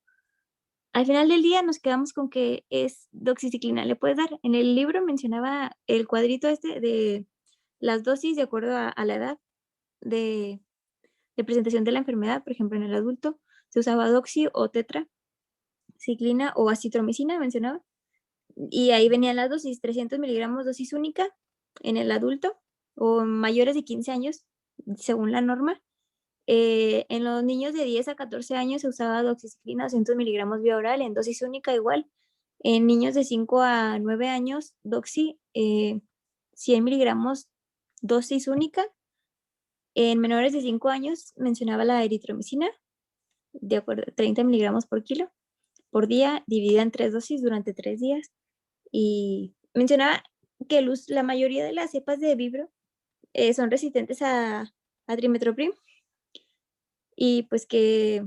Speaker 3: al final del día nos quedamos con que es doxiciclina. Le puedes dar, en el libro mencionaba el cuadrito este de las dosis de acuerdo a la edad de presentación de la enfermedad. Por ejemplo, en el adulto se usaba doxi o tetraciclina o acitromicina, mencionaba. Y ahí venían las dosis, 300 miligramos dosis única en el adulto o mayores de 15 años, según la norma. En los niños de 10 a 14 años se usaba doxiciclina 200 miligramos vía oral en dosis única igual. En niños de 5 a 9 años, doxi 100 miligramos dosis única. En menores de 5 años mencionaba la eritromicina, de acuerdo, 30 miligramos por kilo por día, dividida en 3 dosis durante 3 días. Y mencionaba que la mayoría de las cepas de vibro son resistentes a trimethoprim y pues que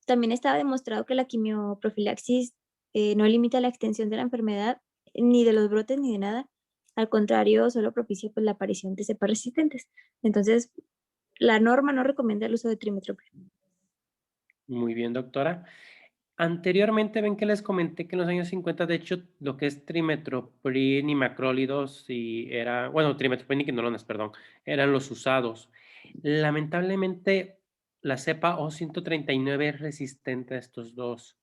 Speaker 3: también estaba demostrado que la quimioprofilaxis no limita la extensión de la enfermedad, ni de los brotes, ni de nada. Al contrario, solo propicia pues, la aparición de cepas resistentes. Entonces, la norma no recomienda el uso de trimethoprim.
Speaker 2: Muy bien, doctora. Anteriormente ven que les comenté que en los años 50, de hecho, lo que es trimethoprim y macrólidos trimethoprim y quinolonas, perdón, eran los usados. Lamentablemente, la cepa O139 es resistente a estos dos.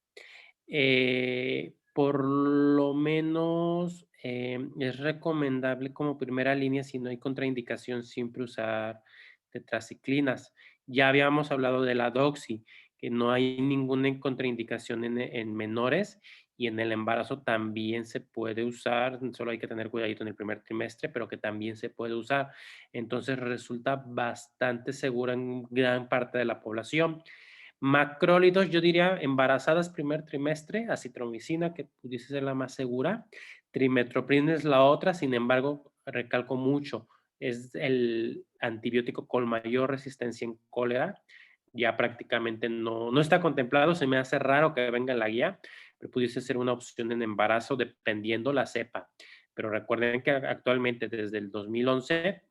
Speaker 2: Por lo menos es recomendable como primera línea, si no hay contraindicación, siempre usar tetraciclinas. Ya habíamos hablado de la doxi, que no hay ninguna contraindicación en menores, y en el embarazo también se puede usar, solo hay que tener cuidadito en el primer trimestre, pero que también se puede usar. Entonces resulta bastante segura en gran parte de la población. Macrólidos, yo diría embarazadas primer trimestre, acitromicina, que pudiese ser la más segura. Trimethoprim es la otra, sin embargo, recalco mucho, es el antibiótico con mayor resistencia en cólera. Ya prácticamente no está contemplado, se me hace raro que venga en la guía, pero pudiese ser una opción en embarazo dependiendo la cepa. Pero recuerden que actualmente desde el 2011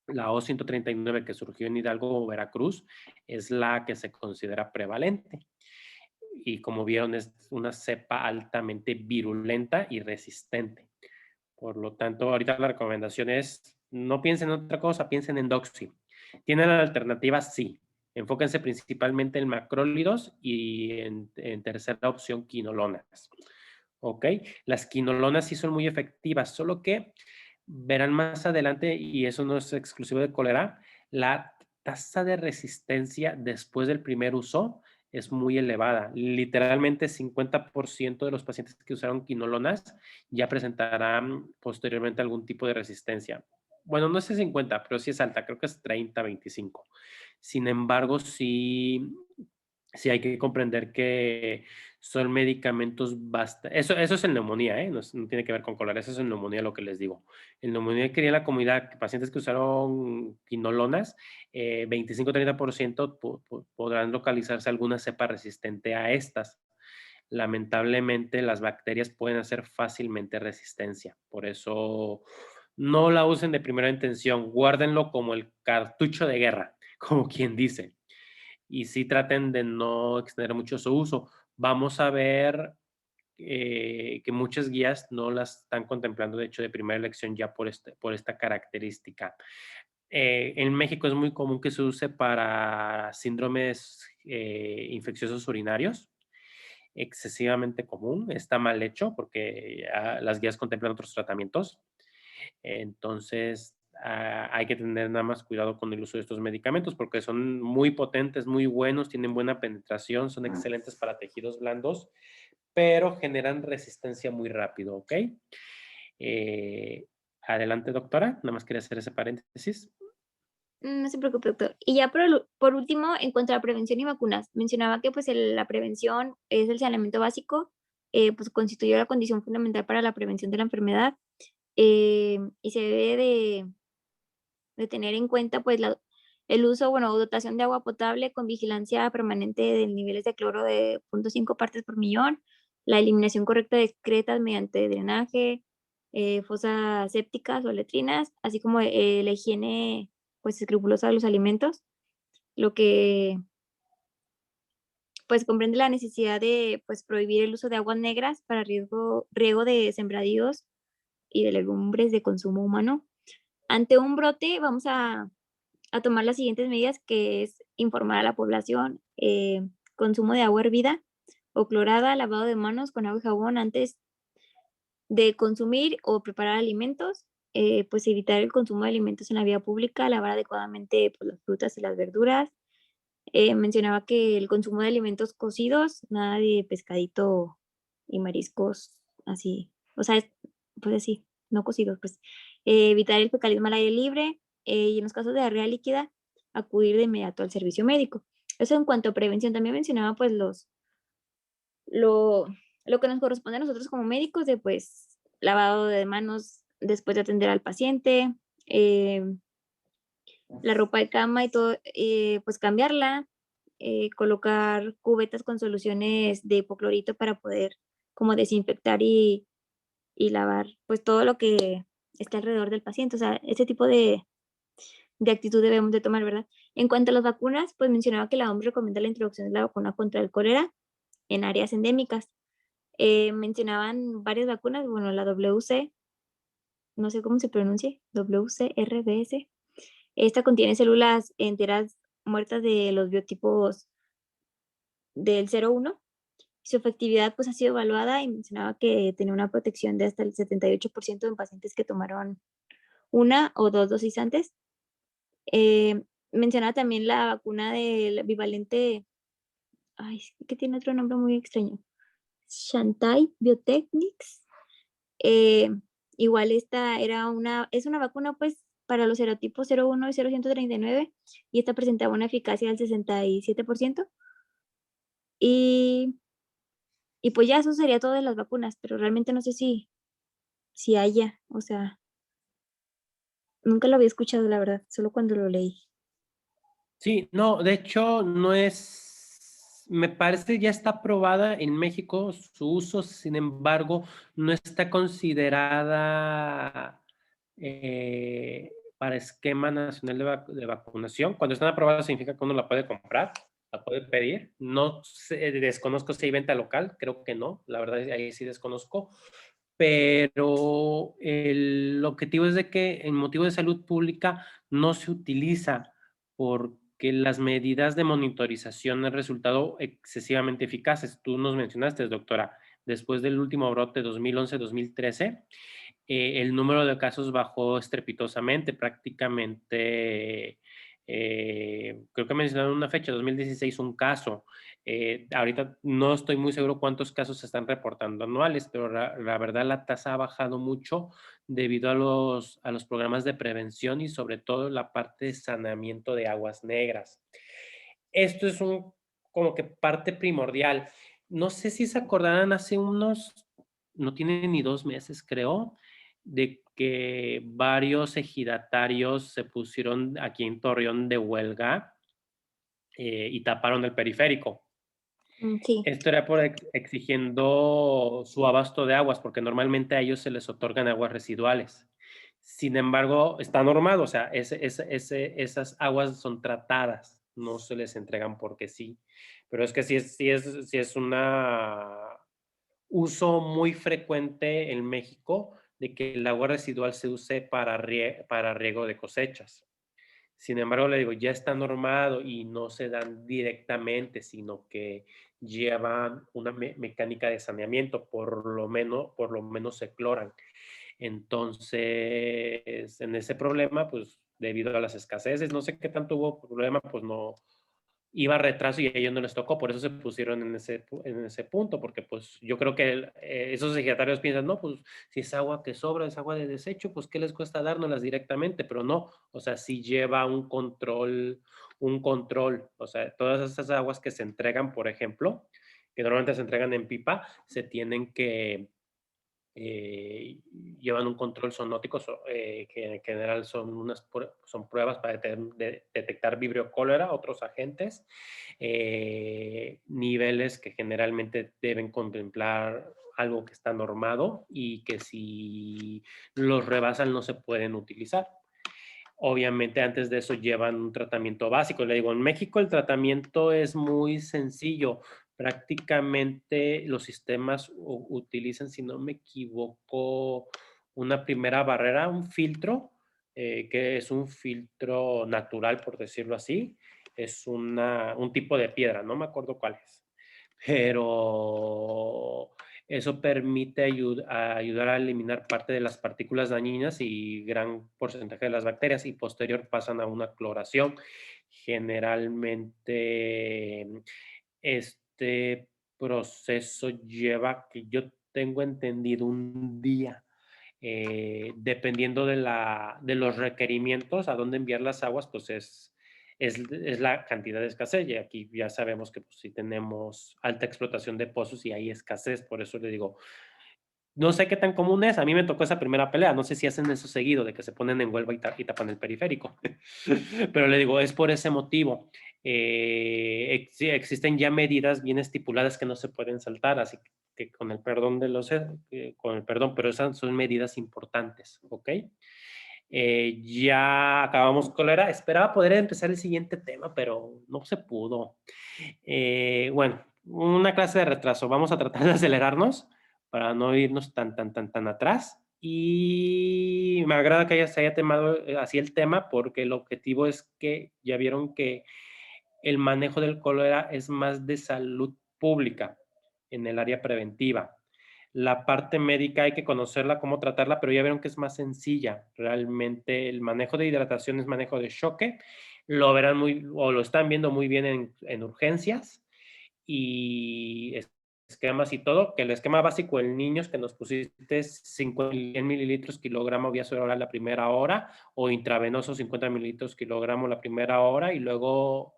Speaker 2: la O139 que surgió en Hidalgo o Veracruz es la que se considera prevalente. Y como vieron, es una cepa altamente virulenta y resistente. Por lo tanto, ahorita la recomendación es no piensen en otra cosa, piensen en doxi. ¿Tienen alternativas? Sí. Enfóquense principalmente en macrólidos y en tercera opción quinolonas. ¿Ok? Las quinolonas sí son muy efectivas, solo que verán más adelante, y eso no es exclusivo de cólera, la tasa de resistencia después del primer uso es muy elevada. Literalmente 50% de los pacientes que usaron quinolonas ya presentarán posteriormente algún tipo de resistencia. Bueno, no es 50, pero sí es alta, creo que es 30, 25. Sin embargo, sí hay que comprender que son medicamentos eso es en neumonía, ¿eh? No tiene que ver con cólera, eso es en neumonía lo que les digo. En neumonía quería la comunidad, pacientes que usaron quinolonas, 25-30% podrán localizarse alguna cepa resistente a estas. Lamentablemente las bacterias pueden hacer fácilmente resistencia, por eso no la usen de primera intención, guárdenlo como el cartucho de guerra, como quien dice. Y sí traten de no extender mucho su uso. Vamos a ver que muchas guías no las están contemplando, de hecho, de primera elección ya por esta característica. En México es muy común que se use para síndromes infecciosos urinarios, excesivamente común, está mal hecho porque las guías contemplan otros tratamientos. Entonces, hay que tener nada más cuidado con el uso de estos medicamentos porque son muy potentes, muy buenos, tienen buena penetración, son excelentes para tejidos blandos, pero generan resistencia muy rápido, ¿ok? Adelante, doctora. Nada más quería hacer ese paréntesis.
Speaker 3: No se preocupe, doctor. Y ya por último, en cuanto a prevención y vacunas, mencionaba que pues la prevención es el saneamiento básico, pues constituye la condición fundamental para la prevención de la enfermedad, y se debe de tener en cuenta pues el uso, bueno, o dotación de agua potable con vigilancia permanente de niveles de cloro de 0.5 partes por millón, la eliminación correcta de excretas mediante drenaje, fosas sépticas o letrinas, así como la higiene pues escrupulosa de los alimentos, lo que pues comprende la necesidad de pues prohibir el uso de aguas negras para riego de sembradíos y de legumbres de consumo humano. Ante un brote vamos a tomar las siguientes medidas, que es informar a la población, consumo de agua hervida o clorada, lavado de manos con agua y jabón antes de consumir o preparar alimentos, pues evitar el consumo de alimentos en la vía pública, lavar adecuadamente pues, las frutas y las verduras. Mencionaba que el consumo de alimentos cocidos, nada de pescadito y mariscos así, o sea, pues así, no cocidos, pues. Evitar el fecalismo al aire libre, y en los casos de diarrea líquida, acudir de inmediato al servicio médico. Eso en cuanto a prevención. También mencionaba pues lo, lo que nos corresponde a nosotros como médicos de pues lavado de manos después de atender al paciente, la ropa de cama y todo, pues cambiarla, colocar cubetas con soluciones de hipoclorito para poder como desinfectar y lavar pues todo lo que está alrededor del paciente. O sea, ese tipo de actitud debemos de tomar, ¿verdad? En cuanto a las vacunas, pues mencionaba que la OMS recomienda la introducción de la vacuna contra el cólera en áreas endémicas. Mencionaban varias vacunas, bueno, la WC, no sé cómo se pronuncia, WCRBS. Esta contiene células enteras muertas de los biotipos del 0-1. Su efectividad pues ha sido evaluada y mencionaba que tenía una protección de hasta el 78% en pacientes que tomaron una o dos dosis antes. Mencionaba también la vacuna del bivalente, ay, que tiene otro nombre muy extraño, Shanghai Biotechnics. Eh, Igual esta es una vacuna pues para los serotipos 0,1 y 0,139 y esta presentaba una eficacia del 67%. Y, y pues ya eso sería todo de las vacunas, pero realmente no sé si haya, o sea, nunca lo había escuchado, la verdad, solo cuando lo leí.
Speaker 2: Sí, no, de hecho no es, me parece ya está aprobada en México su uso, sin embargo, no está considerada para esquema nacional de vacunación. Cuando están aprobadas significa que uno la puede comprar, la puede pedir. No sé, desconozco si hay venta local, creo que no, la verdad ahí sí desconozco, pero el objetivo es de que en motivo de salud pública no se utiliza porque que las medidas de monitorización han resultado excesivamente eficaces. Tú nos mencionaste, doctora, después del último brote 2011-2013, el número de casos bajó estrepitosamente, prácticamente, creo que mencionaron una fecha, 2016 un caso. Ahorita no estoy muy seguro cuántos casos se están reportando anuales, pero la verdad la tasa ha bajado mucho debido a los programas de prevención y sobre todo la parte de saneamiento de aguas negras. Esto es como que parte primordial. No sé si se acordarán hace no tiene ni 2 meses, creo, de que varios ejidatarios se pusieron aquí en Torreón de huelga y taparon el periférico.
Speaker 3: Sí.
Speaker 2: Esto era por exigiendo su abasto de aguas, porque normalmente a ellos se les otorgan aguas residuales. Sin embargo, está normado, o sea, esas aguas son tratadas, no se les entregan porque sí. Pero es que sí es una uso muy frecuente en México de que el agua residual se use para riego de cosechas. Sin embargo, le digo, ya está normado y no se dan directamente, sino que llevan una mecánica de saneamiento, por lo menos se cloran. Entonces, en ese problema, pues debido a las escaseces, no sé qué tanto hubo problema, pues no iba a retraso y a ellos no les tocó, por eso se pusieron en ese punto, porque pues yo creo que esos ejidatarios piensan, no, pues si es agua que sobra, es agua de desecho, pues ¿qué les cuesta dárnoslas directamente? Pero no, o sea, sí lleva un control, o sea, todas esas aguas que se entregan, por ejemplo, que normalmente se entregan en pipa, se tienen que llevan un control zoonótico, que en general son pruebas para detectar vibrio cólera, otros agentes, niveles que generalmente deben contemplar algo que está normado y que si los rebasan no se pueden utilizar. Obviamente antes de eso llevan un tratamiento básico. Le digo, en México el tratamiento es muy sencillo. Prácticamente los sistemas utilizan, si no me equivoco, una primera barrera, un filtro, que es un filtro natural, por decirlo así. Es un tipo de piedra, no me acuerdo cuál es. Pero eso permite ayudar a eliminar parte de las partículas dañinas y gran porcentaje de las bacterias, y posterior pasan a una cloración. Generalmente este proceso lleva, que yo tengo entendido, un día. Dependiendo de los requerimientos, a dónde enviar las aguas, pues es la cantidad de escasez. Y aquí ya sabemos que pues, si tenemos alta explotación de pozos y hay escasez, por eso le digo, no sé qué tan común es. A mí me tocó esa primera pelea. No sé si hacen eso seguido, de que se ponen en huelga y tapan el periférico. Pero le digo, es por ese motivo. Sí, existen ya medidas bien estipuladas que no se pueden saltar, así que con el perdón pero esas son medidas importantes, ¿ok? Ya acabamos cólera. Esperaba poder empezar el siguiente tema, pero no se pudo. Bueno, una clase de retraso. Vamos a tratar de acelerarnos para no irnos tan atrás. Y me agrada que se haya temado así el tema, porque el objetivo es que ya vieron que el manejo del cólera es más de salud pública en el área preventiva. La parte médica hay que conocerla, cómo tratarla, pero ya vieron que es más sencilla. Realmente el manejo de hidratación es manejo de choque. Lo verán o lo están viendo muy bien en urgencias y esquemas y todo, que el esquema básico en niños que nos pusiste es 50 mililitros kilogramo vía oral la primera hora, o intravenoso 50 mililitros kilogramo la primera hora, y luego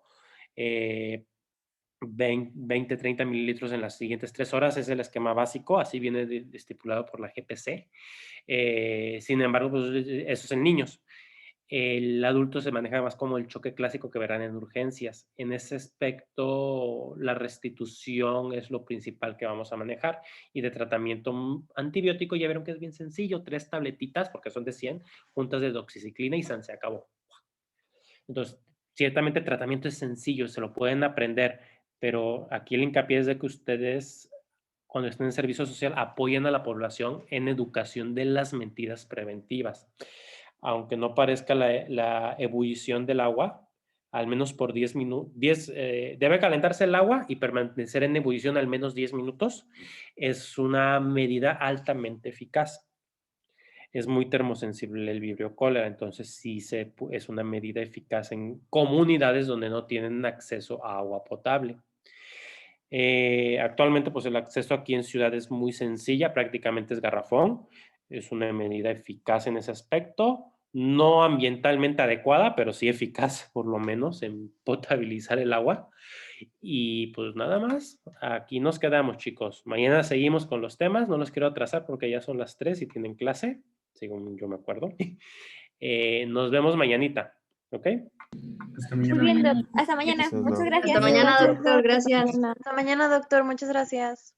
Speaker 2: 20, 30 mililitros en las siguientes 3 horas. Es el esquema básico, así viene estipulado por la GPC. Sin embargo, pues, eso es en niños. El adulto se maneja más como el choque clásico que verán en urgencias. En ese aspecto, la restitución es lo principal que vamos a manejar. Y de tratamiento antibiótico, ya vieron que es bien sencillo: 3 tabletitas, porque son de 100, juntas de doxiciclina y se acabó. Entonces, ciertamente el tratamiento es sencillo, se lo pueden aprender, pero aquí el hincapié es de que ustedes, cuando estén en servicio social, apoyen a la población en educación de las medidas preventivas. Aunque no parezca la ebullición del agua, al menos por 10 minutos. Debe calentarse el agua y permanecer en ebullición al menos 10 minutos. Es una medida altamente eficaz. Es muy termosensible el Vibrio cólera, entonces sí es una medida eficaz en comunidades donde no tienen acceso a agua potable. Actualmente, pues el acceso aquí en ciudad es muy sencilla, prácticamente es garrafón. Es una medida eficaz en ese aspecto, no ambientalmente adecuada, pero sí eficaz, por lo menos, en potabilizar el agua. Y pues nada más, aquí nos quedamos, chicos. Mañana seguimos con los temas, no los quiero atrasar porque ya son las 3 y tienen clase, según yo me acuerdo. Nos vemos mañanita, ¿ok?
Speaker 5: Hasta
Speaker 3: Muy
Speaker 5: mañana.
Speaker 3: bien, Doc. Hasta mañana.
Speaker 1: Gracias,
Speaker 3: Muchas
Speaker 1: Doc.
Speaker 3: gracias.
Speaker 6: Hasta mañana,
Speaker 3: Gracias,
Speaker 6: doctor.
Speaker 3: Doc.
Speaker 6: Gracias.
Speaker 3: Hasta mañana.
Speaker 6: Hasta mañana, doctor. Muchas gracias.